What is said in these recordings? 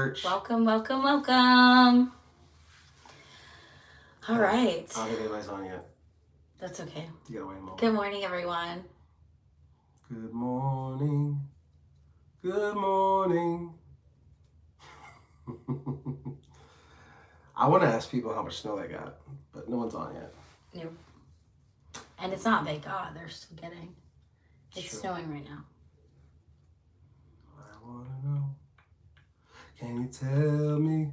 Church. Welcome. All right. I don't think anybody's on yet. That's okay. You gotta wait a moment. Good morning, everyone. Good morning. Good morning. I want to ask people how much snow they got, but no one's on yet. Nope. And it's not, thank God, they're still getting. It's Sure. snowing right now. I want to know. Can you tell me?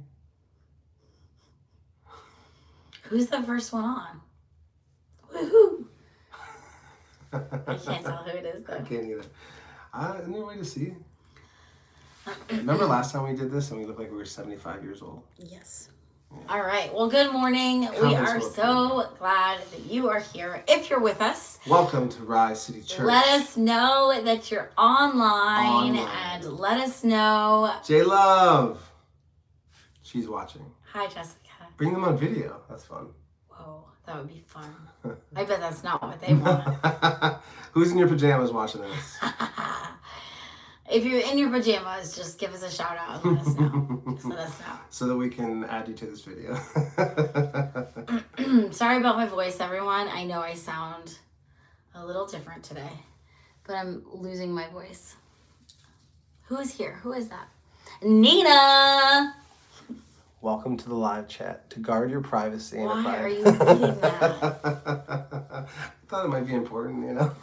Who's the first one on? Woohoo! I can't tell who it is, I though. can't either. Isn't there a way to see? Remember last time we did this and we looked like we were 75 years old? Yes. Yeah. All right. Well, good morning. We Comments are will so glad that you are here. If you're with us, Welcome to Rise City Church. let us know that you're online. And let us know. J Love. She's watching. Hi, Jessica. Bring them on video. That's fun. Whoa, that would be fun. I bet that's not what they want. Who's in your pajamas watching this? If you're in your pajamas, just give us a shout out and let us know. Just let us know. So that we can add you to this video. Sorry about my voice, everyone. I know I sound a little different today, but I'm losing my voice. Who is here? Who is that? Nina! Welcome to the live chat. To guard your privacy and Why abide. are you reading that? I thought it might be important, you know.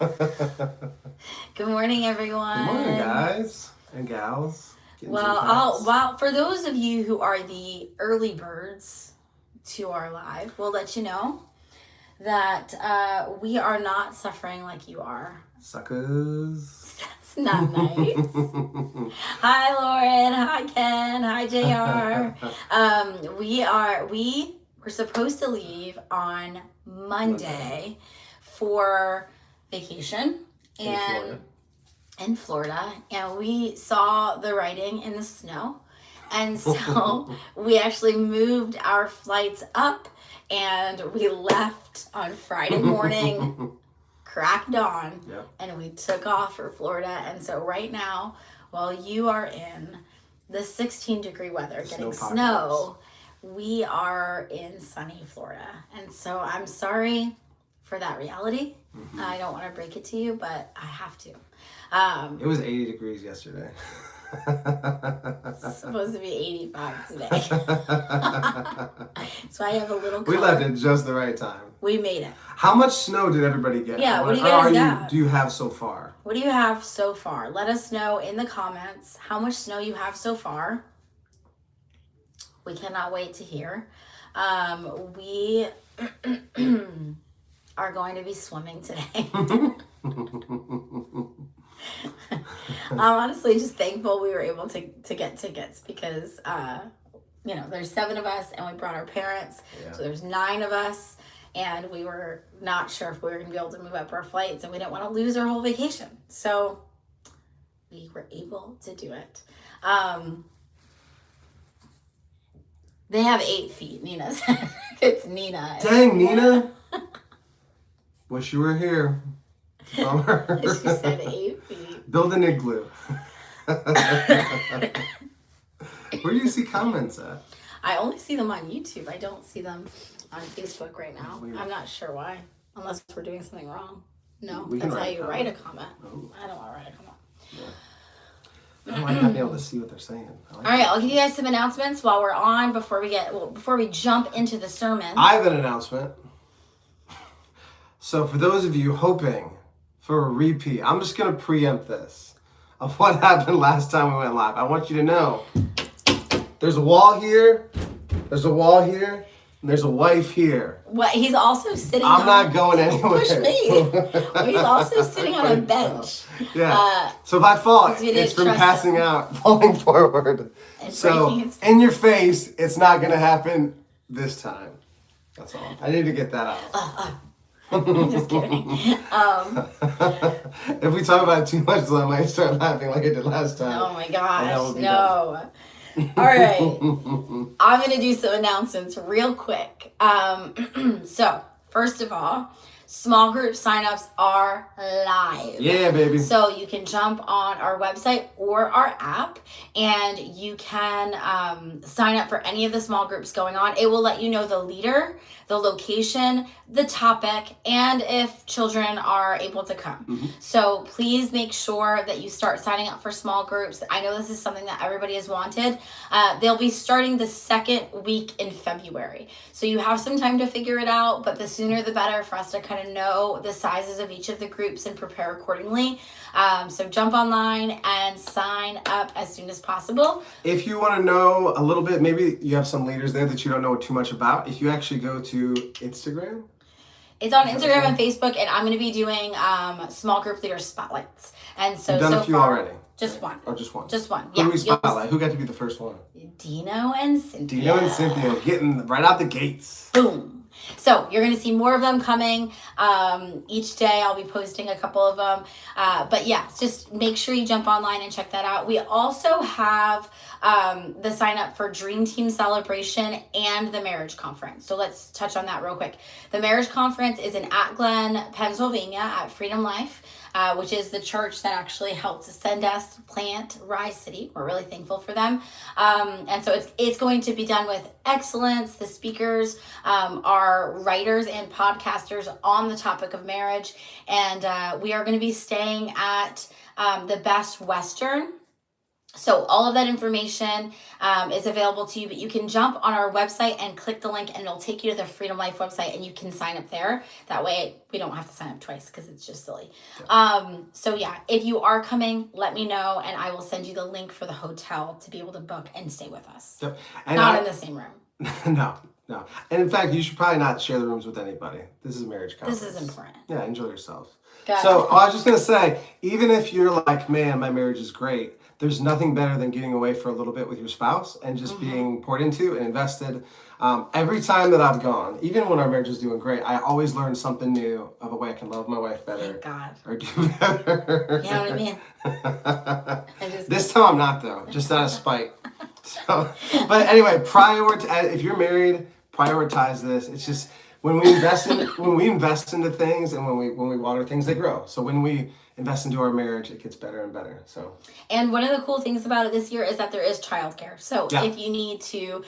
Good morning, everyone. Good morning, guys and gals. Kittens Well, and cats. for those of you who are the early birds to our live, we'll let you know that we are not suffering like you are. Suckers. That's not nice. Hi, Lauren. Hi, Ken. Hi, JR. We were supposed to leave on Monday for vacation in Florida, and we saw the writing in the snow, and so we actually moved our flights up, and we left on Friday morning, crack dawn, Yep. and we took off for Florida. And so right now, while you are in the 16-degree weather getting snow, we are in sunny Florida, and so I'm sorry for that reality. Mm-hmm. I don't want to break it to you, but I have to. It was 80 degrees yesterday. It's supposed to be 85 today. So I have a little We left at just the right time. We made it. How much snow did everybody get? Yeah, what do you guys got? Do you have so far? What do you have so far? Let us know in the comments how much snow you have so far. We cannot wait to hear. We are going to be swimming today. I'm honestly just thankful we were able to get tickets because, there's 7 of us and we brought our parents. Yeah. So there's 9 of us, and we were not sure if we were going to be able to move up our flights, and we didn't want to lose our whole vacation. So we were able to do it. They have 8 feet, Nina said. It's Nina. Dang, Nina. Wish you were here. Bummer. She said 8 feet. Build an igloo. Where do you see comments at? I only see them on YouTube. I don't see them on Facebook right now. Weird. I'm not sure why. Unless we're doing something wrong. No, We can that's how write a you comment. write a comment. Oh. I don't want to write a comment. I like not being able to see what they're saying. All right, I'll give you guys some announcements while we're on before we jump into the sermon. I have an announcement. So for those of you hoping for a repeat, I'm just going to preempt this of what happened last time we went live. I want you to know there's a wall here, and there's a wife here. What? He's also sitting I'm on... not going anywhere. Push me. Well, he's also sitting on a bench. Yeah. So if I fall, because we didn't it's from trust passing him. out, falling forward. And So breaking his... in your face, it's not going to happen this time. That's all. I need to get that out. I'm just kidding. If we talk about it too much, then I might start laughing like I did last time. Oh my And that will gosh, be no. All right. I'm going to do some announcements real quick. So, first of all, Small group signups are live. Yeah, baby. So you can jump on our website or our app and you can sign up for any of the small groups going on. It will let you know the leader, the location, the topic, and if children are able to come. So please make sure that you start signing up for small groups. I know this is something that everybody has wanted. They'll be starting the second week in February. So you have some time to figure it out, but the sooner the better for us to kind of know the sizes of each of the groups and prepare accordingly. So jump online and sign up as soon as possible. If you want to know a little bit, maybe you have some leaders there that you don't know too much about. If you actually go to Instagram. It's on Instagram and Facebook, and I'm going to be doing small group leader spotlights. And so, You've done a few already. Just one. Oh, just one. Just one. Who do we spotlight? Who got to be the first one? Dino and Cynthia. Dino and Cynthia getting right out the gates. Boom. So you're going to see more of them coming each day. I'll be posting a couple of them. But yeah, just make sure you jump online and check that out. We also have the sign up for Dream Team Celebration and the Marriage Conference. So let's touch on that real quick. The Marriage Conference is in Atglen, Pennsylvania at Freedom Life. Which is the church that actually helped send us to plant Rise City. We're really thankful for them. And so it's going to be done with excellence. The speakers are writers and podcasters on the topic of marriage. And we are going to be staying at the Best Western. So all of that information is available to you, but you can jump on our website and click the link and it'll take you to the Freedom Life website and you can sign up there. That way we don't have to sign up twice because it's just silly. So yeah, if you are coming, let me know and I will send you the link for the hotel to be able to book and stay with us. Yep. And Not in the same room. No. And in fact, you should probably not share the rooms with anybody. This is a marriage conference. This is important. Yeah, enjoy yourselves. Got So it. I was just going to say, even if you're like, man, my marriage is great, there's nothing better than getting away for a little bit with your spouse and just being poured into and invested. Every time that I've gone, even when our marriage is doing great, I always learn something new of a way I can love my wife better. Thank God. Or do better. You know what I mean? This time I'm not, though, just out of spite. So, but anyway, if you're married, prioritize this. It's just when we invest into things and when we water things, they grow. So when we invest into our marriage, it gets better and better. So, and one of the cool things about it this year is that there is childcare. So if you need to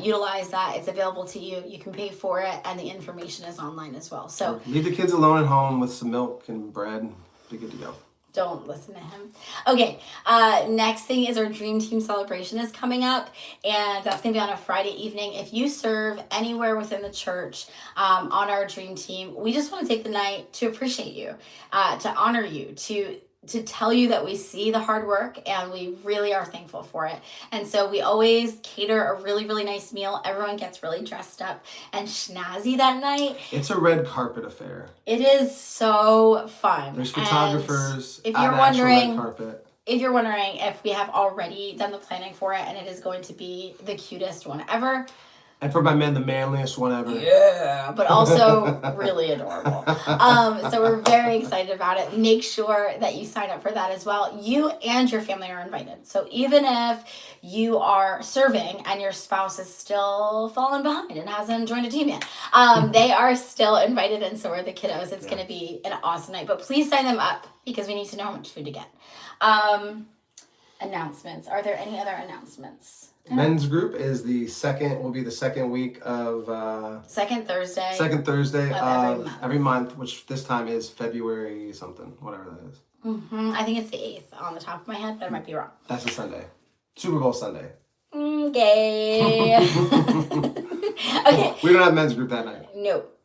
utilize that, it's available to you. You can pay for it, and the information is online as well. So leave the kids alone at home with some milk and bread. Be good to go. Don't listen to him. Okay, next thing is our Dream Team Celebration is coming up, and that's going to be on a Friday evening. If you serve anywhere within the church on our Dream Team, we just want to take the night to appreciate you, to honor you, to tell you that we see the hard work and we really are thankful for it. And so we always cater a really, really nice meal. Everyone gets really dressed up and snazzy that night. It's a red carpet affair. It is so fun. There's photographers. If at you're an actual wondering, red carpet. if you're wondering if we have already done the planning for it, and it is going to be the cutest one ever. And for my men, the manliest one ever. Yeah, but also really adorable. So we're very excited about it. Make sure that you sign up for that as well. You and your family are invited. So even if you are serving and your spouse is still falling behind and hasn't joined a team yet, they are still invited, and so are the kiddos. It's going to be an awesome night. But please sign them up because we need to know how much food to get. Announcements. Are there any other announcements? Men's group is will be the second week of Second Thursday of every month, which this time is February something, whatever that is. I think it's the 8th on the top of my head, but I might be wrong. That's a Sunday. Super Bowl Sunday. Okay. Okay. We don't have men's group that night. Nope.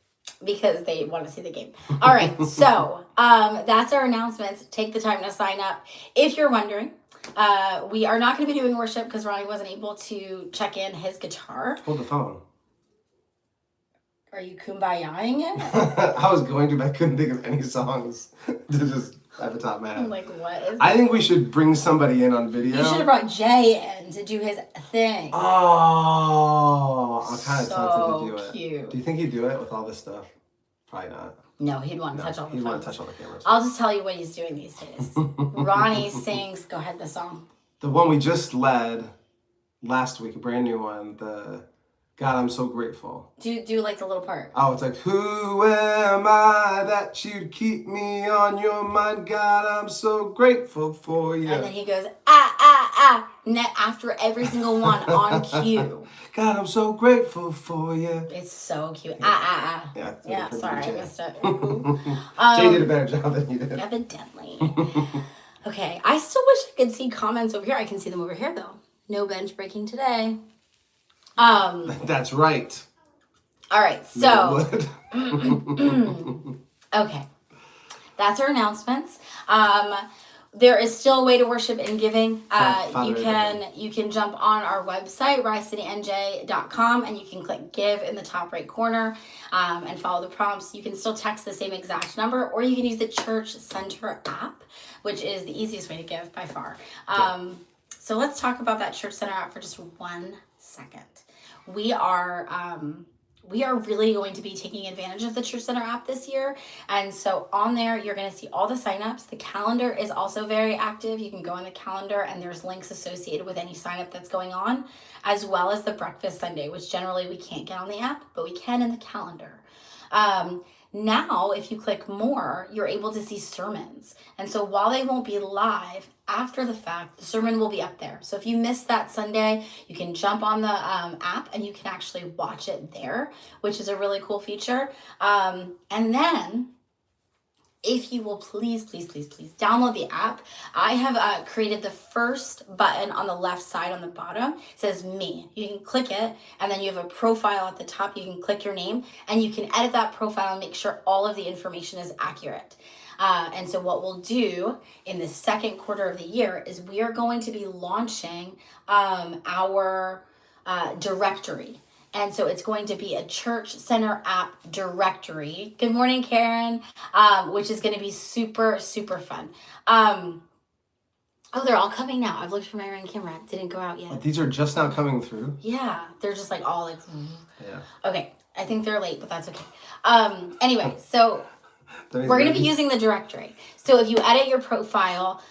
Because they want to see the game. All right. So that's our announcements. Take the time to sign up. If you're wondering, we are not going to be doing worship because Ronnie wasn't able to check in his guitar. Hold the phone. Are you kumbaya-ing it? I was going to, but I couldn't think of any songs to just at the top of my head. Like, what is I think we should bring somebody in on video. You should have brought Jay in to do his thing. Oh, I'm kind of So tempted to do it. cute. Do you think he'd do it with all this stuff? Probably not. No, he'd want to touch all the He'd want to phones. touch all the cameras. I'll just tell you what he's doing these days. Ronnie sings, go ahead, the song. The one we just led last week, a brand new one, the God, I'm so grateful. Do like the little part. Oh, it's like, who am I that you'd keep me on your mind? God, I'm so grateful for you. And then he goes, after every single one on cue. God, I'm so grateful for you. It's so cute. Yeah, sorry, I missed it. Jay did a better job than you did. Evidently. Okay, I still wish I could see comments over here. I can see them over here, though. No bench breaking today. That's right. All right, so okay, that's our announcements. There is still a way to worship and giving. You can jump on our website, risecityNJ.com, and you can click give in the top right corner and follow the prompts. You can still text the same exact number, or you can use the Church Center app, which is the easiest way to give by far. So let's talk about that Church Center app for just 1 second. We are really going to be taking advantage of the Church Center app this year. And so on there, you're going to see all the signups. The calendar is also very active. You can go on the calendar and there's links associated with any signup that's going on, as well as the Breakfast Sunday, which generally we can't get on the app, but we can in the calendar. Now, if you click more, you're able to see sermons. And so while they won't be live, after the fact, the sermon will be up there. So if you missed that Sunday, you can jump on the app and you can actually watch it there, which is a really cool feature. And then, if you will please download the app. I have created the first button on the left side on the bottom. It says me. You can click it, and then you have a profile at the top. You can click your name, and you can edit that profile and make sure all of the information is accurate. And so what we'll do in the second quarter of the year is we are going to be launching our directory. And so it's going to be a Church Center app directory. Good morning, Karen. Which is going to be super, super fun. Oh, they're all coming now. I've looked for my ring camera. It didn't go out yet. These are just now coming through? Yeah. They're just like all like... Yeah. Okay. I think they're late, but that's okay. Anyway, so... We're going to be using the directory. So if you edit your profile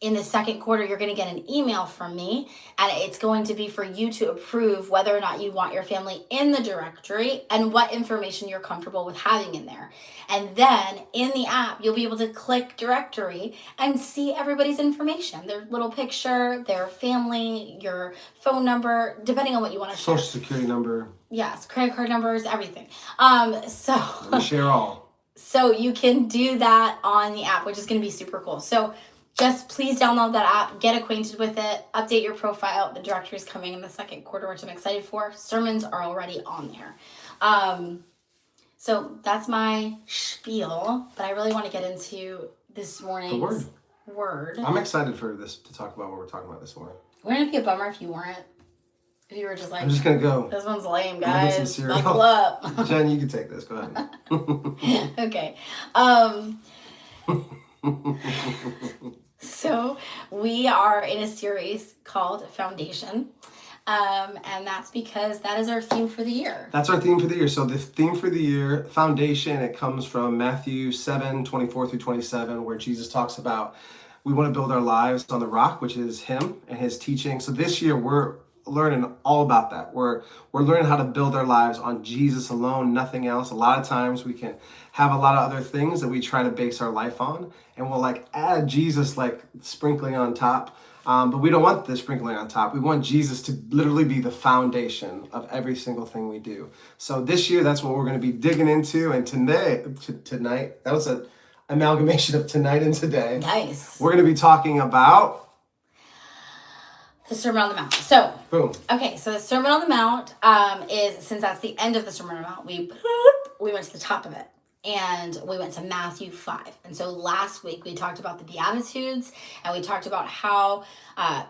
in the second quarter, you're going to get an email from me, and it's going to be for you to approve whether or not you want your family in the directory and what information you're comfortable with having in there. And then in the app, you'll be able to click directory and see everybody's information, their little picture, their family, your phone number, depending on what you want to share. Social security number. Yes, credit card numbers, everything. We share all. So you can do that on the app, which is going to be super cool. So just please download that app, get acquainted with it, update your profile. The directory is coming in the second quarter, which I'm excited for. Sermons are already on there. So that's my spiel, but I really want to get into this morning's word. I'm excited for this to talk about what we're talking about this morning. Wouldn't it be a bummer if you weren't? If you were just like, I'm just going to go. This one's lame, guys. Buckle up. Jen, you can take this. Go ahead. Okay. So we are in a series called Foundation. And that's because that is our theme for the year. That's our theme for the year. So the theme for the year, Foundation, it comes from Matthew 7:24-27, where Jesus talks about we want to build our lives on the rock, which is him and his teaching. So this year we're learning all about that. We're learning how to build our lives on Jesus alone, nothing else. A lot of times we can have a lot of other things that we try to base our life on, and we'll like add Jesus like sprinkling on top. But we don't want the sprinkling on top. We want Jesus to literally be the foundation of every single thing we do. So this year, that's what we're going to be digging into. And tonight, that was an amalgamation of tonight and today. Nice. We're going to be talking about the Sermon on the Mount. So, boom. Okay, so the Sermon on the Mount is, since that's the end of the Sermon on the Mount, we went to the top of it. And we went to Matthew 5. And so last week we talked about the Beatitudes, and we talked about how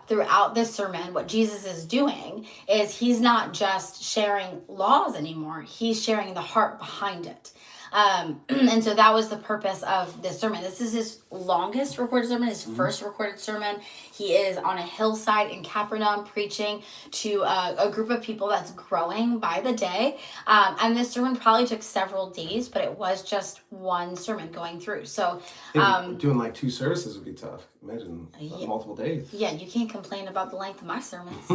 throughout this sermon, what Jesus is doing is he's not just sharing laws anymore. He's sharing the heart behind it. And so that was the purpose of this sermon. This is his longest recorded sermon, his first recorded sermon. He is on a hillside in Capernaum preaching to a group of people that's growing by the day. And this sermon probably took several days, but it was just one sermon going through. So doing like 2 services would be tough. Imagine multiple days. Yeah, you can't complain about the length of my sermons.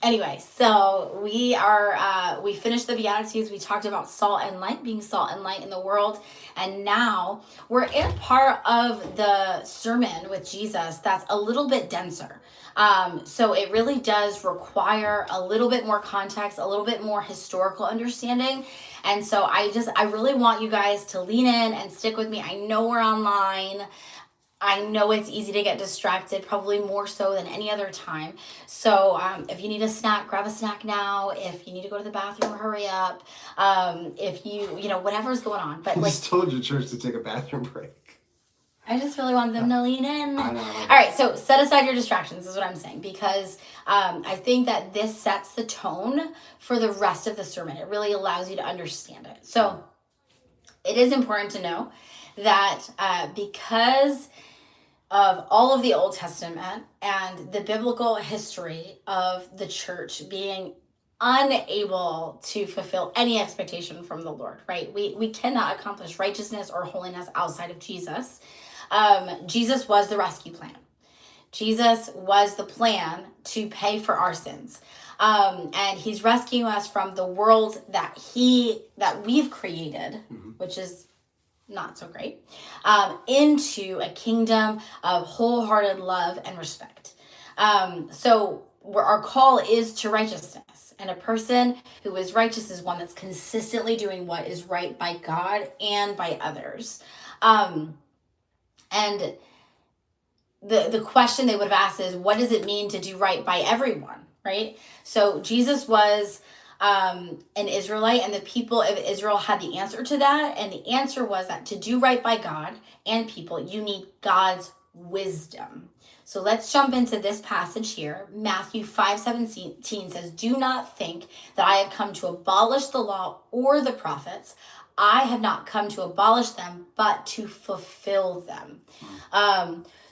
Anyway, so we finished the Beatitudes. We talked about salt and light, being salt and light in the world. And now we're in a part of the sermon with Jesus that's a little bit denser. So it really does require a little bit more context, a little bit more historical understanding. And so I really want you guys to lean in and stick with me. I know we're online. I know it's easy to get distracted, probably more so than any other time. So if you need a snack, grab a snack now. If you need to go to the bathroom, hurry up. If whatever's going on. But I just told your church to take a bathroom break. I just really want them to lean in. I know. All right, so set aside your distractions is what I'm saying, because I think that this sets the tone for the rest of the sermon. It really allows you to understand it. So it is important to know that because of all of the Old Testament and the biblical history of the church being unable to fulfill any expectation from the Lord, right? We cannot accomplish righteousness or holiness outside of Jesus. Jesus was the rescue plan. Jesus was the plan to pay for our sins. And he's rescuing us from the world that we've created, which is not so great, into a kingdom of wholehearted love and respect. So our call is to righteousness, and a person who is righteous is one that's consistently doing what is right by God and by others. And the question they would have asked is, what does it mean to do right by everyone, right? So Jesus was an Israelite, and the people of Israel had the answer to that. And the answer was that to do right by God and people, you need God's wisdom. So let's jump into this passage here. Matthew 5:17 says, "Do not think that I have come to abolish the law or the prophets. I have not come to abolish them, but to fulfill them."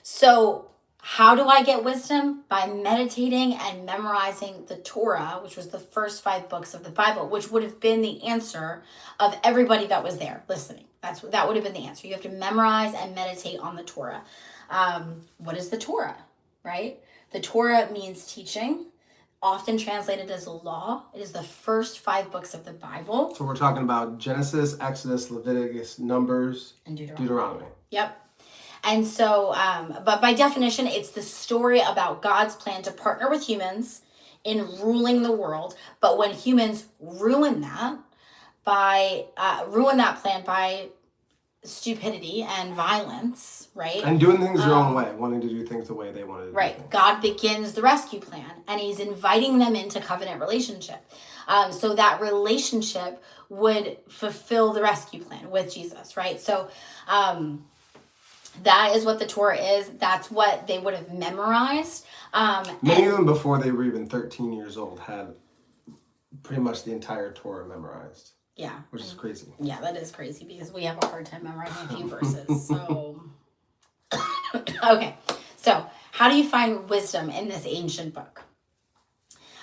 So how do I get wisdom? By meditating and memorizing the Torah, which was the first 5 books of the Bible, which would have been the answer of everybody that was there listening. That would have been the answer. You have to memorize and meditate on the Torah. What is the Torah, right? The Torah means teaching, often translated as a law. It is the first 5 books of the Bible. So we're talking about Genesis, Exodus, Leviticus, Numbers, and Deuteronomy. Yep. And so, but by definition, it's the story about God's plan to partner with humans in ruling the world. But when humans ruin that plan by stupidity and violence, right? And doing things their own way, wanting to do things the way they wanted to do right. things. God begins the rescue plan, and he's inviting them into covenant relationship. So that relationship would fulfill the rescue plan with Jesus, right? So, that is what the Torah is. That's what they would have memorized. Many of them, before they were even 13 years old, had pretty much the entire Torah memorized. Yeah. Which is crazy. Yeah, that is crazy because we have a hard time memorizing a few verses. So, okay. So, how do you find wisdom in this ancient book?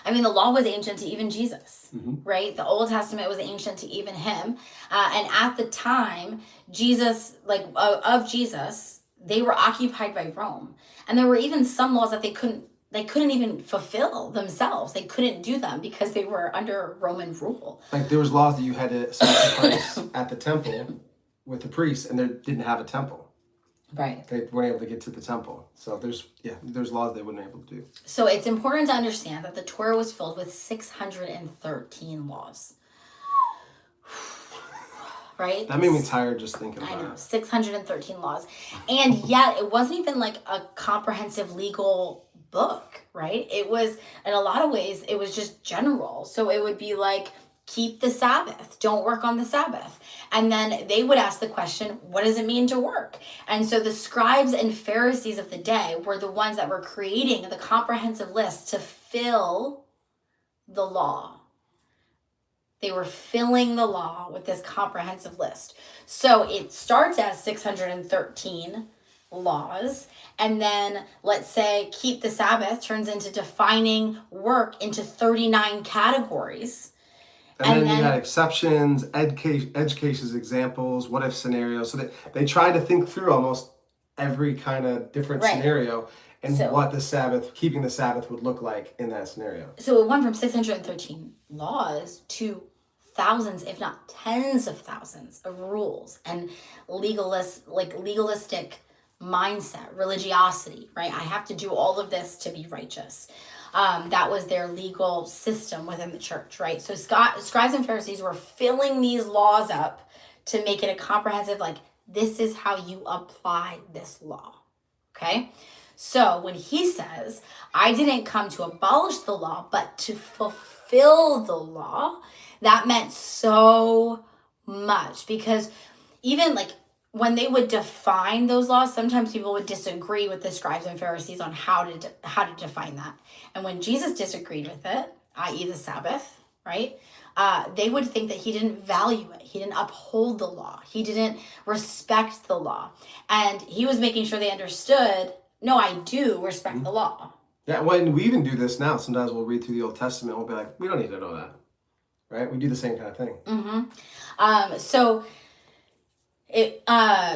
I mean, the law was ancient to even Jesus, right? The Old Testament was ancient to even him. And at the time, Jesus, of Jesus, they were occupied by Rome. And there were even some laws that they couldn't even fulfill themselves. They couldn't do them because they were under Roman rule. Like there was laws that you had to sacrifice at the temple with the priests, and they didn't have a temple. Right. They weren't able to get to the temple. So there's laws they weren't able to do. So it's important to understand that the Torah was filled with 613 laws. Right? That made me tired just thinking about it. I know, 613 laws. And yet it wasn't even like a comprehensive legal book, right? It was, in a lot of ways, it was just general. So it would be like, keep the Sabbath, don't work on the Sabbath. And then they would ask the question, what does it mean to work? And so the scribes and Pharisees of the day were the ones that were creating the comprehensive list to fill the law. They were filling the law with this comprehensive list. So it starts as 613 laws, and then let's say keep the Sabbath turns into defining work into 39 categories. And then you had exceptions, edge cases, examples, what if scenarios. So they tried to think through almost every kind of different scenario and So- what the Sabbath, keeping the Sabbath would look like in that scenario. So it went from 613 laws to thousands, if not tens of thousands of rules and legalistic mindset, religiosity, right? I have to do all of this to be righteous. That was their legal system within the church, right? So scribes and Pharisees were filling these laws up to make it a comprehensive, like, this is how you apply this law, okay? So when he says, I didn't come to abolish the law, but to fulfill the law, that meant so much, because even like when they would define those laws, sometimes people would disagree with the scribes and Pharisees on how to define that. And when Jesus disagreed with it, i.e. the Sabbath, right? They would think that he didn't value it. He didn't uphold the law. He didn't respect the law. And he was making sure they understood, no, I do respect the law. Yeah, when we even do this now, sometimes we'll read through the Old Testament, we'll be like, we don't need to know that, right? We do the same kind of thing.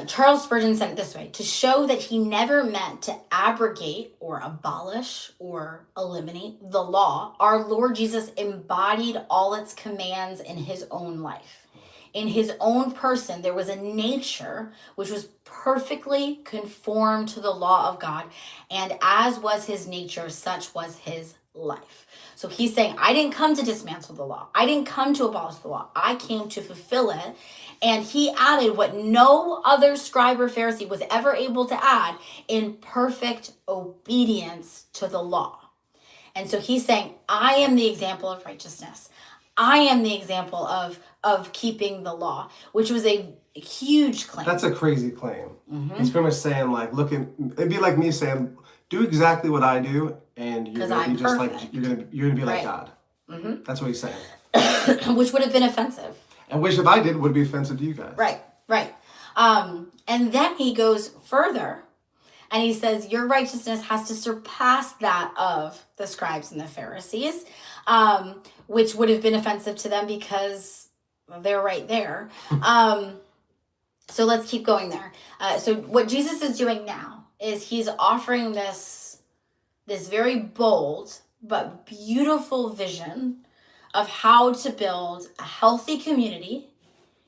Charles Spurgeon said it this way: to show that he never meant to abrogate or abolish or eliminate the law, our Lord Jesus embodied all its commands in his own life. In his own person, there was a nature which was perfectly conformed to the law of God, and as was his nature, such was his life. So he's saying, I didn't come to dismantle the law. I didn't come to abolish the law. I came to fulfill it. And he added what no other scribe or Pharisee was ever able to add, in perfect obedience to the law. And so he's saying, I am the example of righteousness. I am the example of keeping the law, which was a huge claim. That's a crazy claim. He's pretty much saying, like, it'd be like me saying, do exactly what I do, and you're gonna be just perfect. like you're gonna be like Right. God. That's what he's saying. Which would have been offensive. And which, if I did, would be offensive to you guys. Right. And then he goes further and he says, your righteousness has to surpass that of the scribes and the Pharisees, which would have been offensive to them because they're right there. So let's keep going there. So what Jesus is doing now is he's offering this very bold but beautiful vision of how to build a healthy community,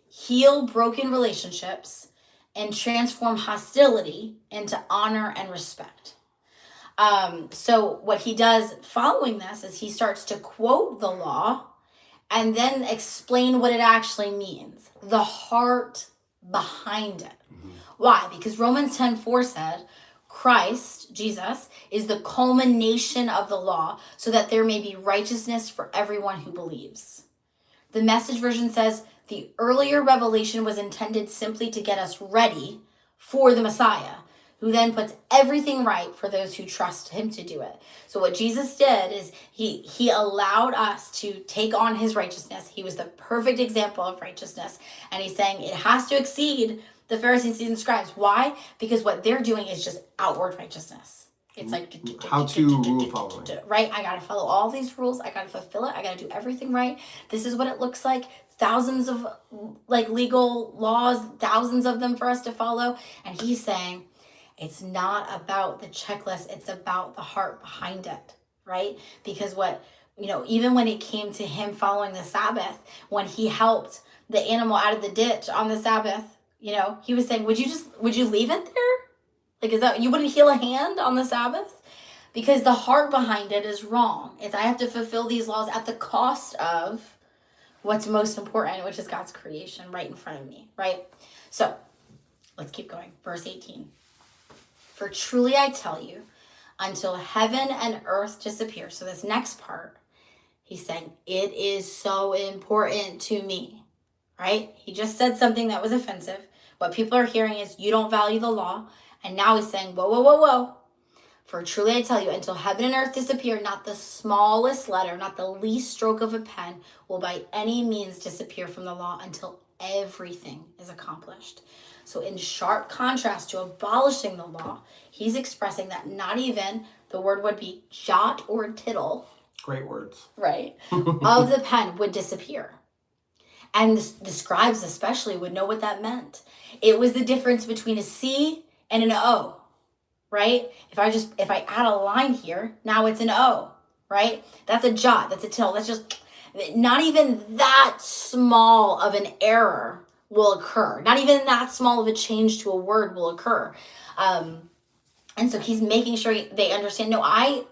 heal broken relationships, and transform hostility into honor and respect. So what he does following this is he starts to quote the law and then explain what it actually means, the heart behind it. Why? Because Romans 10:4 said, Christ, Jesus, is the culmination of the law so that there may be righteousness for everyone who believes. The Message version says, the earlier revelation was intended simply to get us ready for the Messiah, who then puts everything right for those who trust him to do it. So what Jesus did is he allowed us to take on his righteousness. He was the perfect example of righteousness. And he's saying it has to exceed the Pharisees and scribes. Why? Because what they're doing is just outward righteousness. It's like how to rule following. Right? I got to follow all these rules. I got to fulfill it. I got to do everything right. This is what it looks like. Thousands of like legal laws, thousands of them for us to follow. And he's saying it's not about the checklist. It's about the heart behind it, right? Because even when it came to him following the Sabbath, when he helped the animal out of the ditch on the Sabbath, he was saying, would you leave it there? Like, is that, you wouldn't heal a hand on the Sabbath? Because the heart behind it is wrong. It's I have to fulfill these laws at the cost of what's most important, which is God's creation right in front of me, right? So let's keep going. Verse 18. For truly I tell you, until heaven and earth disappear. So this next part, he's saying, it is so important to me, right? He just said something that was offensive. What people are hearing is, you don't value the law. And now he's saying, whoa. For truly I tell you, until heaven and earth disappear, not the smallest letter, not the least stroke of a pen will by any means disappear from the law until everything is accomplished. So in sharp contrast to abolishing the law, he's expressing that not even, the word would be jot or tittle. Great words. Right. Of the pen would disappear. And the scribes especially would know what that meant. It was the difference between a C and an O. right? If I add a line here, now it's an O, right? That's a jot, that's a tittle, that's just not even that small of an error will occur. Not even that small of a change to a word will occur. And so he's making sure they understand, no, I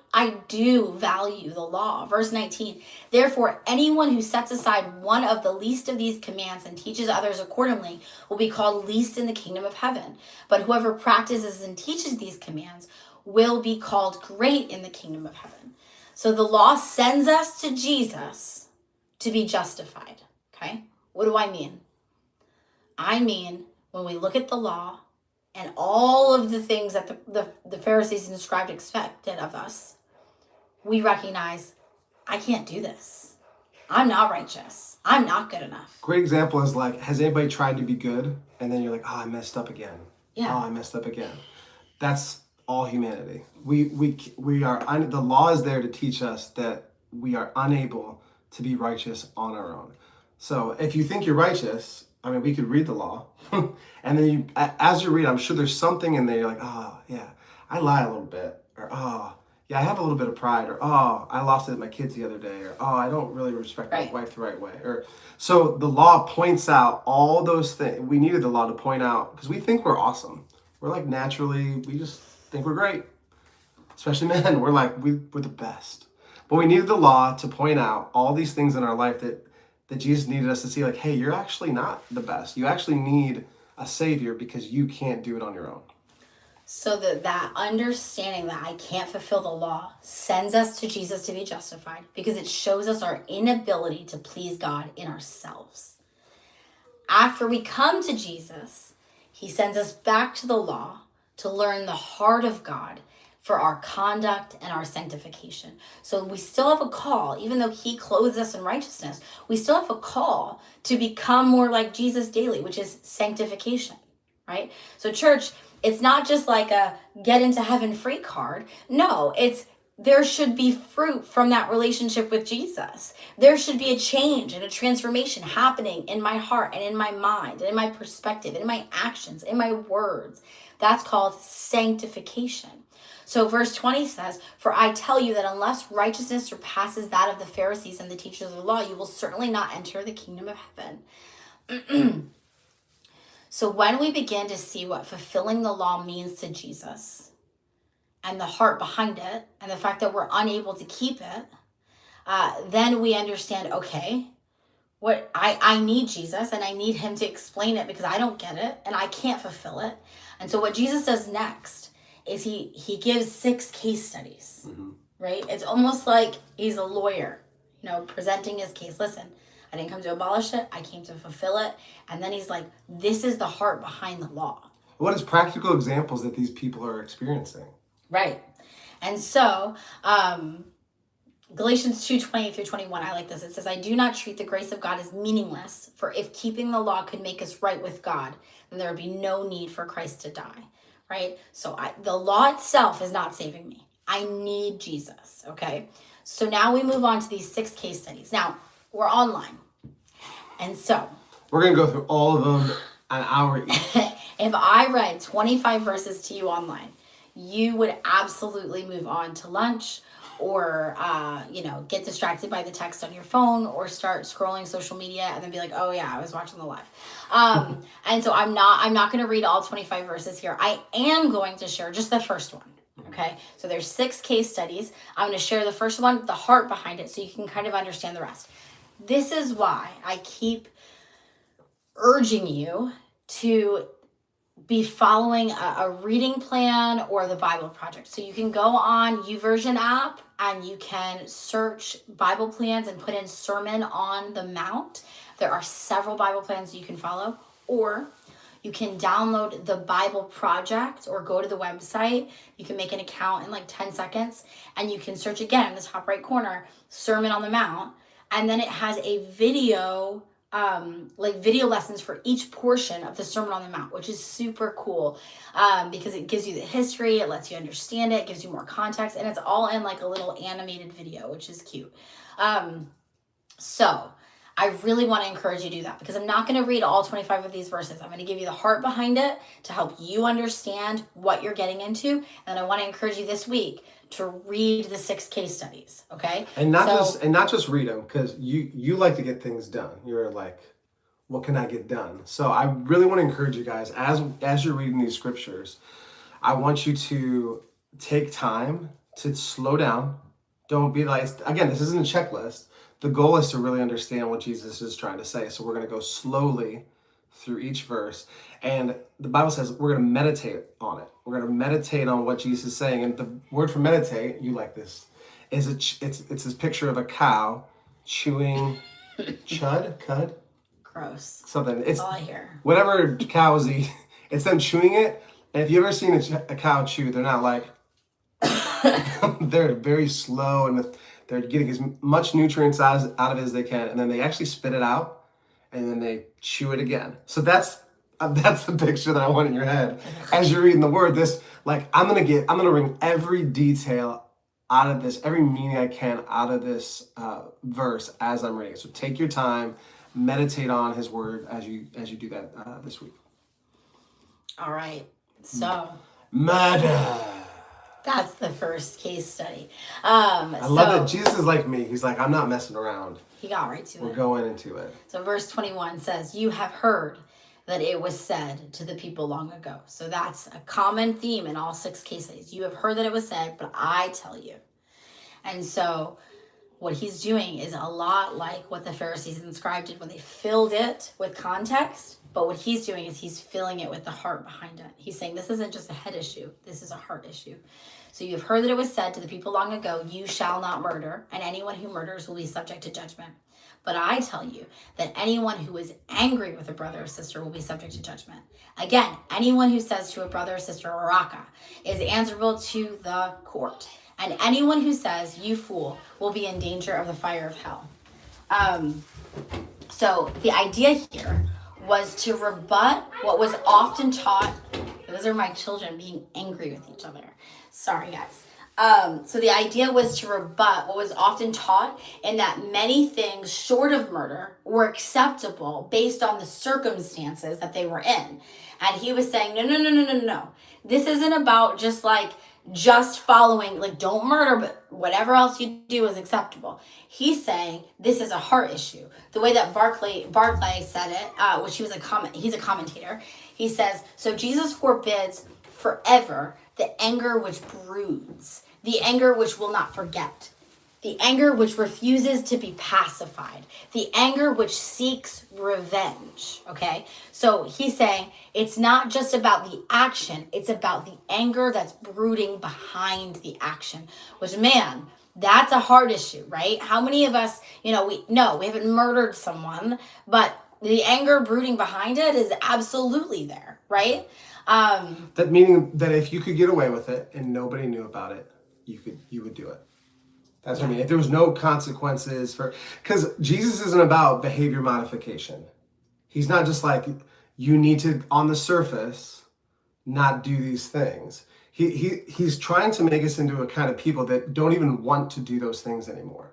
do value the law. Verse 19, therefore, anyone who sets aside one of the least of these commands and teaches others accordingly will be called least in the kingdom of heaven. But whoever practices and teaches these commands will be called great in the kingdom of heaven. So the law sends us to Jesus to be justified. Okay? What do I mean? I mean, when we look at the law, and all of the things that the Pharisees and the scribes expected of us, we recognize, I can't do this. I'm not righteous. I'm not good enough. Great example is like, has anybody tried to be good? And then you're like, I messed up again. Yeah. I messed up again. That's all humanity. We are, the law is there to teach us that we are unable to be righteous on our own. So if you think you're righteous, I mean, we could read the law, and then as you read, I'm sure there's something in there. You're like, oh yeah, I lie a little bit, or oh yeah, I have a little bit of pride, or oh, I lost it at my kids the other day, or oh, I don't really respect my wife the right way, or so the law points out all those things. We needed the law to point out because we think we're awesome. We're like naturally, we just think we're great, especially men. We're like we're the best, but we needed the law to point out all these things in our life that Jesus needed us to see, like, hey, you're actually not the best. You actually need a savior because you can't do it on your own. So that understanding that I can't fulfill the law sends us to Jesus to be justified because it shows us our inability to please God in ourselves. After we come to Jesus, he sends us back to the law to learn the heart of God for our conduct and our sanctification. So we still have a call, even though he clothes us in righteousness, we still have a call to become more like Jesus daily, which is sanctification, right? So church, it's not just like a get into heaven free card. No, there should be fruit from that relationship with Jesus. There should be a change and a transformation happening in my heart and in my mind and in my perspective and in my actions, in my words. That's called sanctification. So verse 20 says, for I tell you that unless righteousness surpasses that of the Pharisees and the teachers of the law, you will certainly not enter the kingdom of heaven. So when we begin to see what fulfilling the law means to Jesus and the heart behind it and the fact that we're unable to keep it, then we understand, okay, what I need Jesus and I need him to explain it because I don't get it and I can't fulfill it. And so what Jesus does next is he gives 6 case studies, right? It's almost like he's a lawyer, presenting his case. Listen, I didn't come to abolish it. I came to fulfill it. And then he's like, this is the heart behind the law. What is practical examples that these people are experiencing? Right. And so Galatians 2:20 through 21, I like this. It says, I do not treat the grace of God as meaningless, for if keeping the law could make us right with God, then there would be no need for Christ to die. Right? So the law itself is not saving me. I need Jesus. Okay. So now we move on to these 6 case studies. Now we're online. And so we're going to go through all of them an hour each. If I read 25 verses to you online, you would absolutely move on to lunch or, get distracted by the text on your phone or start scrolling social media and then be like, oh yeah, I was watching the live. And so I'm not going to read all 25 verses here. I am going to share just the first one. Okay. So there's 6 case studies. I'm going to share the first one, the heart behind it, so you can kind of understand the rest. This is why I keep urging you to be following a reading plan or the Bible Project. So you can go on YouVersion app and you can search Bible plans and put in Sermon on the Mount. There are several Bible plans you can follow, or you can download the Bible Project or go to the website. You can make an account in like 10 seconds and you can search again in the top right corner, Sermon on the Mount. And then it has a video video lessons for each portion of the Sermon on the Mount, which is super cool because it gives you the history, it lets you understand it, gives you more context, and it's all in like a little animated video, which is cute. So I really want to encourage you to do that because I'm not going to read all 25 of these verses. I'm going to give you the heart behind it to help you understand what you're getting into. And I want to encourage you this week to read the 6 case studies, okay? And not just read them, because you like to get things done. You're like, what can I get done? So I really want to encourage you guys, as you're reading these scriptures, I want you to take time to slow down. Don't be like, again, this isn't a checklist. The goal is to really understand what Jesus is trying to say. So we're going to go slowly through each verse. And the Bible says we're going to meditate on it. We're going to meditate on what Jesus is saying. And the word for meditate, you like this, is it's this picture of a cow chewing cud? Gross. Something. That's all I hear. Whatever cows eat, it's them chewing it. And if you've ever seen a cow chew, they're not like, they're very slow, and they're getting as much nutrients out of it as they can, and then they actually spit it out, and then they chew it again. So that's the picture that I want in your head as you're reading the word. This, like, I'm gonna wring every detail out of this, every meaning I can out of this verse as I'm reading. So take your time, meditate on His word as you do that this week. All right. So murder. That's the first case study. I love that Jesus is like me. He's like, I'm not messing around. He got right to it. We're going into it. So verse 21 says, you have heard that it was said to the people long ago. So that's a common theme in all 6 case studies. You have heard that it was said, but I tell you. And so what he's doing is a lot like what the Pharisees and scribes did when they filled it with context. But what he's doing is he's filling it with the heart behind it. He's saying this isn't just a head issue. This is a heart issue. So you've heard that it was said to the people long ago, you shall not murder, and anyone who murders will be subject to judgment. But I tell you that anyone who is angry with a brother or sister will be subject to judgment. Again, anyone who says to a brother or sister, Raka, is answerable to the court. And anyone who says, you fool, will be in danger of the fire of hell. So the idea here was to rebut what was often taught. Those are my children being angry with each other. Sorry, guys. So the idea was to rebut what was often taught in that many things short of murder were acceptable based on the circumstances that they were in. And he was saying, no. This isn't about just following, like, don't murder, but whatever else you do is acceptable. He's saying this is a heart issue. The way that Barclay said it, which he's a commentator, he says, so Jesus forbids forever the anger which broods, the anger which will not forget, the anger which refuses to be pacified, the anger which seeks revenge, okay? So he's saying it's not just about the action, it's about the anger that's brooding behind the action, which, man, that's a hard issue, right? How many of us, we haven't murdered someone, but the anger brooding behind it is absolutely there, right? That meaning that if you could get away with it and nobody knew about it, you would do it. That's what I mean. If there was no consequences because Jesus isn't about behavior modification. He's not just like, you need to, on the surface, not do these things. He's trying to make us into a kind of people that don't even want to do those things anymore.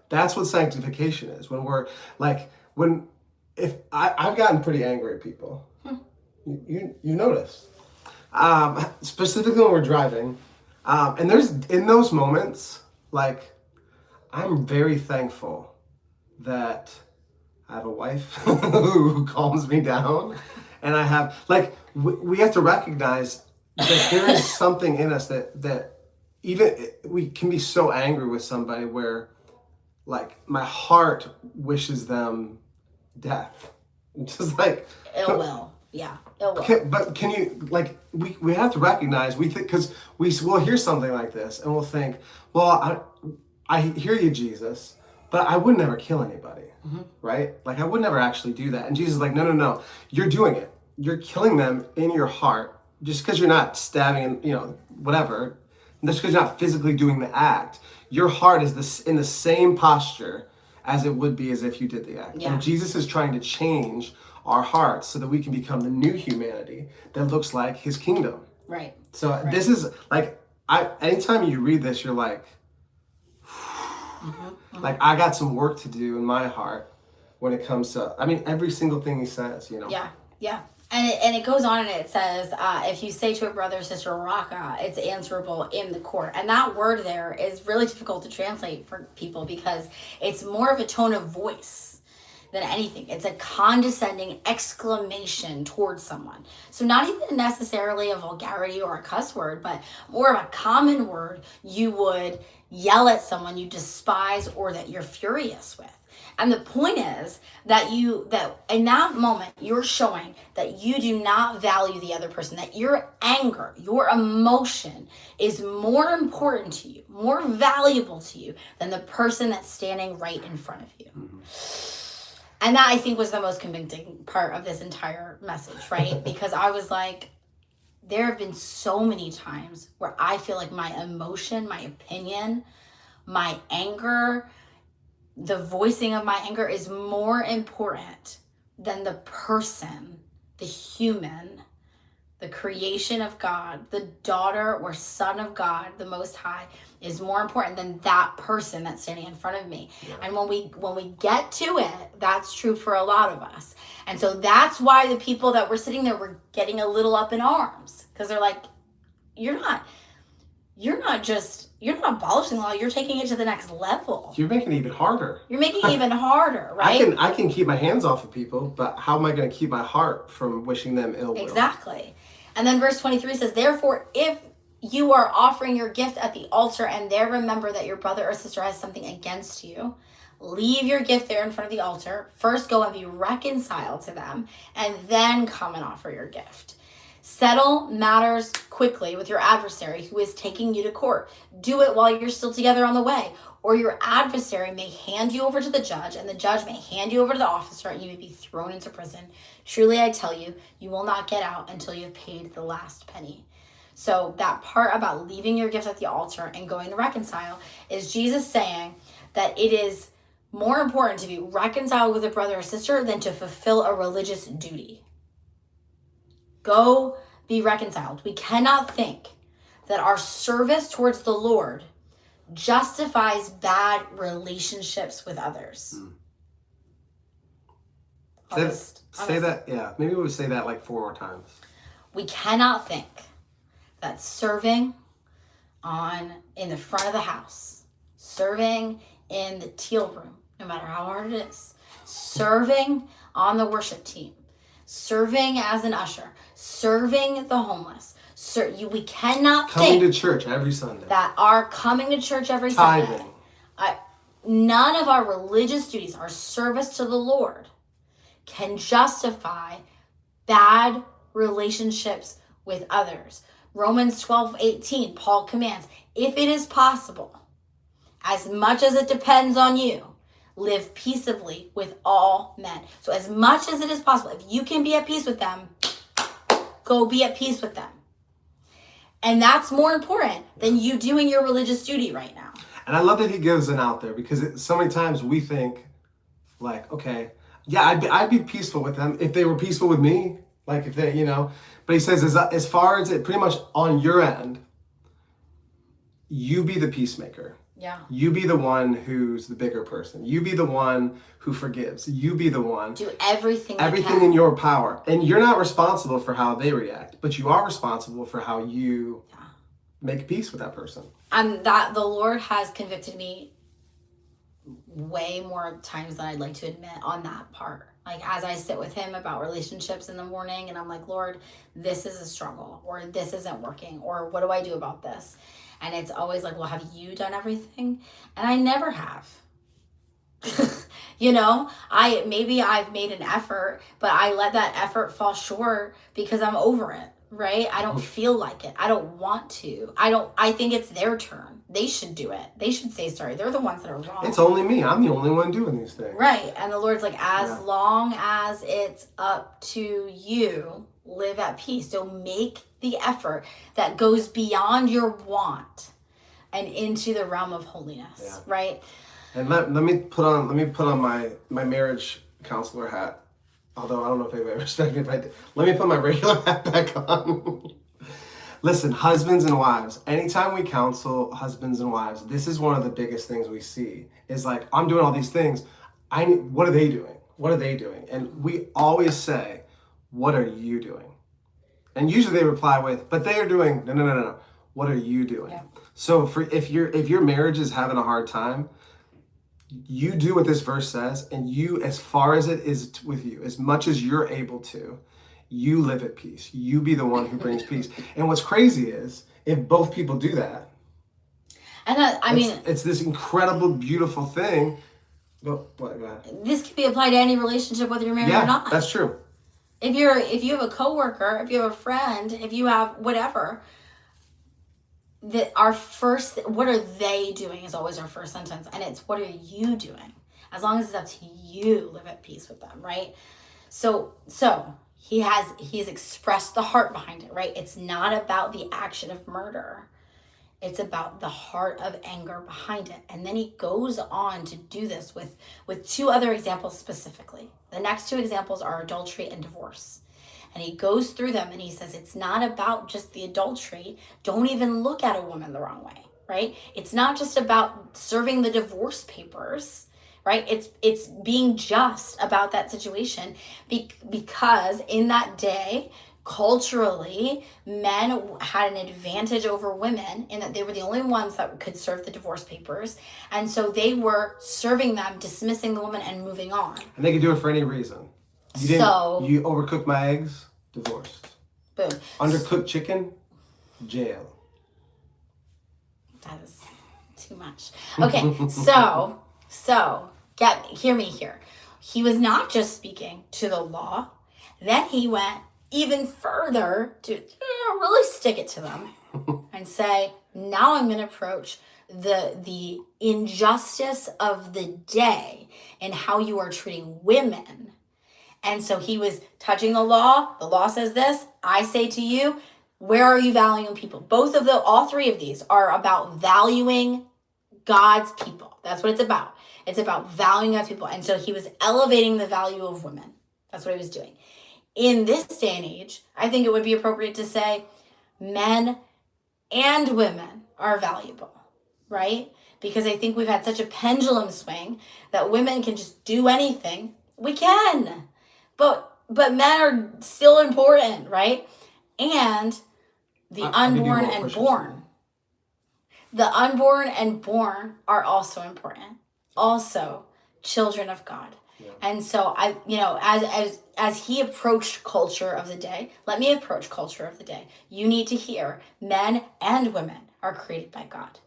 That's what sanctification is. When we're like, if I've gotten pretty angry at people. You notice. Specifically when we're driving. And there's, in those moments, like, I'm very thankful that I have a wife who calms me down. And I have, like, we have to recognize that there is something in us that even we can be so angry with somebody where, like, my heart wishes them death. Just like ill will. Yeah, ill will. But can you, like, we have to recognize, we think, because we'll hear something like this and we'll think, well, I hear you, Jesus, but I would never kill anybody, right? Like, I would never actually do that. And Jesus is like, no, you're doing it. You're killing them in your heart just because you're not stabbing and, whatever. Just because you're not physically doing the act. Your heart is in the same posture as it would be as if you did the act. Yeah. And Jesus is trying to change our hearts so that we can become the new humanity that looks like His kingdom. Right. So this is like, anytime you read this, you're like, like, I got some work to do in my heart when it comes to, I mean, every single thing he says, you know. Yeah, yeah. And it goes on and it says, if you say to a brother or sister, raka, it's answerable in the court. And that word there is really difficult to translate for people because it's more of a tone of voice than anything. It's a condescending exclamation towards someone. So not even necessarily a vulgarity or a cuss word, but more of a common word you would yell at someone you despise or that you're furious with. And the point is that in that moment, you're showing that you do not value the other person, that your anger, your emotion is more important to you, more valuable to you than the person that's standing right in front of you. Mm-hmm. And that, I think, was the most convicting part of this entire message, right? Because I was like, there have been so many times where I feel like my emotion, my opinion, my anger, the voicing of my anger is more important than the person, the human, the creation of God, the daughter or son of God, the Most High, is more important than that person that's standing in front of me. Yeah. And when we get to it, that's true for a lot of us. And so that's why the people that were sitting there were getting a little up in arms, because they're like, you're not abolishing the law, you're taking it to the next level. You're making it even harder. You're making it even harder, right? I can keep my hands off of people, but how am I going to keep my heart from wishing them ill will? Exactly. And then verse 23 says, therefore, if you are offering your gift at the altar and there remember that your brother or sister has something against you, leave your gift there in front of the altar. First go and be reconciled to them, and then come and offer your gift. Settle matters quickly with your adversary who is taking you to court. Do it while you're still together on the way, or your adversary may hand you over to the judge, and the judge may hand you over to the officer, and you may be thrown into prison. Truly, I tell you, you will not get out until you have paid the last penny. So that part about leaving your gift at the altar and going to reconcile is Jesus saying that it is more important to be reconciled with a brother or sister than to fulfill a religious duty. Go be reconciled. We cannot think that our service towards the Lord justifies bad relationships with others. Say that, yeah. Maybe we would say that like 4 more times. We cannot think that serving in the front of the house, serving in the teal room, no matter how hard it is, serving on the worship team, serving as an usher, serving the homeless. We cannot coming to church every Sunday. That our coming to church every Tithing. Sunday. None of our religious duties, our service to the Lord, can justify bad relationships with others. Romans 12:18, Paul commands, if it is possible, as much as it depends on you, live peaceably with all men. So as much as it is possible, if you can be at peace with them, go be at peace with them. And that's more important than you doing your religious duty right now. And I love that he gives it out there, because so many times we think like, okay, yeah, I'd be peaceful with them if they were peaceful with me. Like if they, but he says as far as it pretty much on your end, you be the peacemaker. Yeah. You be the one who's the bigger person. You be the one who forgives. You be the one. Do everything in your power. And you're not responsible for how they react, but you are responsible for how you make peace with that person. And that the Lord has convicted me way more times than I'd like to admit on that part. Like as I sit with him about relationships in the morning and I'm like, Lord, this is a struggle, or this isn't working, or what do I do about this? And it's always like, well, have you done everything? And I never have. Maybe I've made an effort, but I let that effort fall short because I'm over it, right? I don't feel like it. I don't want to. I think it's their turn. They should do it. They should say sorry. They're the ones that are wrong. It's only me. I'm the only one doing these things. Right. And the Lord's like, as long as it's up to you, live at peace. So make the effort that goes beyond your want and into the realm of holiness, right? And let me put on my marriage counselor hat. Although I don't know if anybody respects me if I did. Let me put my regular hat back on. Listen, husbands and wives, anytime we counsel husbands and wives, this is one of the biggest things we see is like, I'm doing all these things. What are they doing? what are they doing? And we always say, what are you doing? And usually they reply with, but they are doing, no. What are you doing? Yeah. So if your marriage is having a hard time, you do what this verse says, and you, as far as it is with you, as much as you're able to, you live at peace. You be the one who brings peace. And what's crazy is, if both people do that, and it's this incredible, beautiful thing. Go ahead. This could be applied to any relationship, whether you're married or not. That's true. If you have a coworker, if you have a friend, if you have whatever, what are they doing is always our first sentence, and it's what are you doing? As long as it's up to you, live at peace with them, right? So he's expressed the heart behind it, right? It's not about the action of murder. It's about the heart of anger behind it. And then he goes on to do this with two other examples specifically. The next two examples are adultery and divorce. And he goes through them and he says, it's not about just the adultery. Don't even look at a woman the wrong way, right? It's not just about serving the divorce papers, right? It's being just about that situation because in that day, culturally, men had an advantage over women in that they were the only ones that could serve the divorce papers. And so they were serving them, dismissing the woman and moving on. And they could do it for any reason. You overcooked my eggs, divorced. Boom. Undercooked chicken, jail. That is too much. Okay, hear me here. He was not just speaking to the law. Then he went even further to really stick it to them and say, now I'm going to approach the injustice of the day and how you are treating women. And so he was touching the law. The law says this. I say to you, where are you valuing people? All three of these are about valuing God's people. That's what it's about. It's about valuing God's people. And so he was elevating the value of women. That's what he was doing. In this day and age, I think it would be appropriate to say men and women are valuable, right? Because I think we've had such a pendulum swing that women can just do anything. We can, but men are still important, right? And the unborn and born. The unborn and born are also important. Also, children of God. Yeah. And so as he approached culture of the day, let me approach culture of the day. You need to hear men and women are created by God.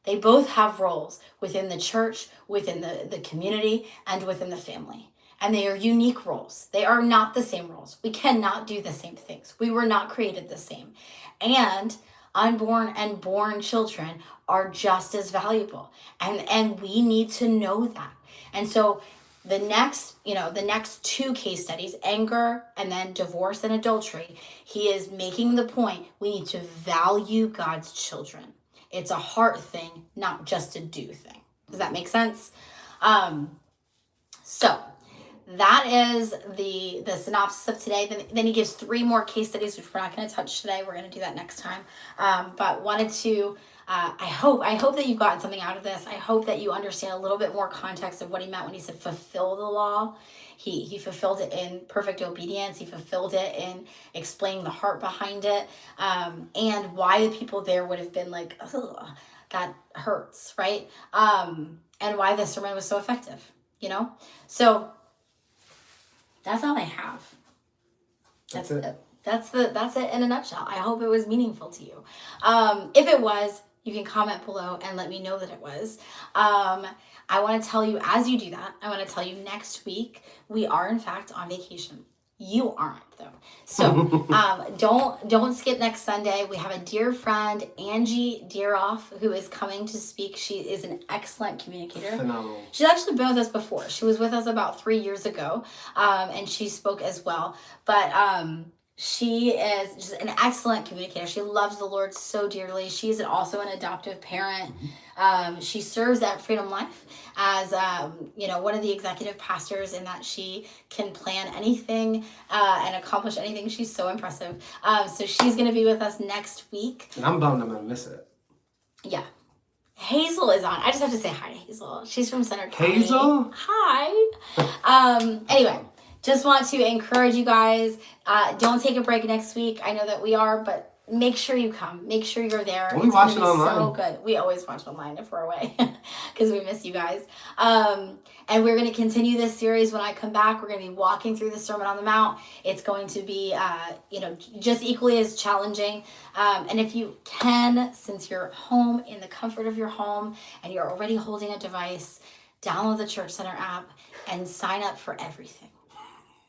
They both have roles within the church, within the community, and within the family. And they are unique roles. They are not the same roles. We cannot do the same things. We were not created the same. And unborn and born children are just as valuable. And we need to know that. And so the next two case studies, anger and then divorce and adultery, he is making the point we need to value God's children. It's a heart thing, not just a do thing. Does that make sense? So that is the synopsis of today. Then he gives three more case studies, which we're not going to touch today. We're going to do that next time. But wanted to, I hope that you've gotten something out of this. I hope that you understand a little bit more context of what he meant when he said fulfill the law. He fulfilled it in perfect obedience. He fulfilled it in explaining the heart behind it, and why the people there would have been like, ugh, that hurts, right? And why the sermon was so effective, So that's all I have. That's it. That's it in a nutshell. I hope it was meaningful to you. If it was, you can comment below and let me know that it was. I want to tell you, as you do that, I want to tell you next week, we are in fact on vacation. You aren't though. So don't skip next Sunday. We have a dear friend, Angie Deeroff, who is coming to speak. She is an excellent communicator. Phenomenal. She's actually been with us before. She was with us about 3 years ago, and she spoke as well. But she is just an excellent communicator. She loves the Lord so dearly. She's also an adoptive parent. She serves at Freedom Life as one of the executive pastors, in that she can plan anything and accomplish anything. She's so impressive. So she's going to be with us next week. And I'm bummed I'm going to miss it. Yeah. Hazel is on. I just have to say hi to Hazel. She's from Center County. Hazel? Hi. Anyway, just want to encourage you guys. Don't take a break next week. I know that we are, but make sure you come. Make sure you're there. We'll be watching online. So good. We always watch online if we're away because we miss you guys. And we're going to continue this series when I come back. We're going to be walking through the Sermon on the Mount. It's going to be, just equally as challenging. And if you can, since you're home in the comfort of your home and you're already holding a device, download the Church Center app and sign up for everything.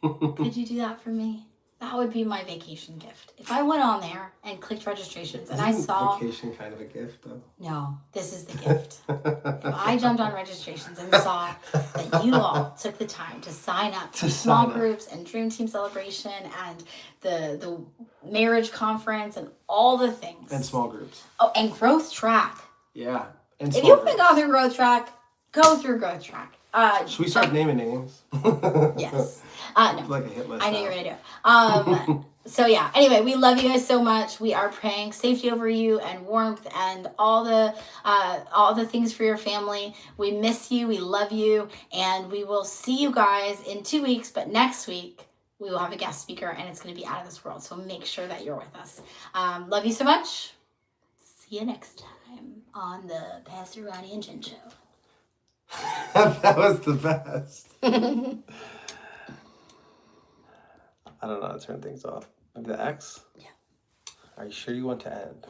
Could you do that for me? That would be my vacation gift. If I went on there and clicked registrations and I saw... vacation kind of a gift, though? No, this is the gift. If I jumped on registrations and saw that you all took the time to sign up to small groups and Dream Team Celebration and the marriage conference and all the things. And small groups. Oh, and Growth Track. Yeah. And if you haven't gone through Growth Track, go through Growth Track. Should we start naming names? Yes. No. Like a hit list. I knew you were going to do it. So yeah, anyway, we love you guys so much. We are praying safety over you and warmth and all the things for your family. We miss you. We love you. And we will see you guys in 2 weeks. But next week, we will have a guest speaker and it's going to be out of this world. So make sure that you're with us. Love you so much. See you next time on the Pastor Ronnie and Jen Show. That was the best. I don't know how to turn things off. Maybe the X? Yeah. Are you sure you want to end?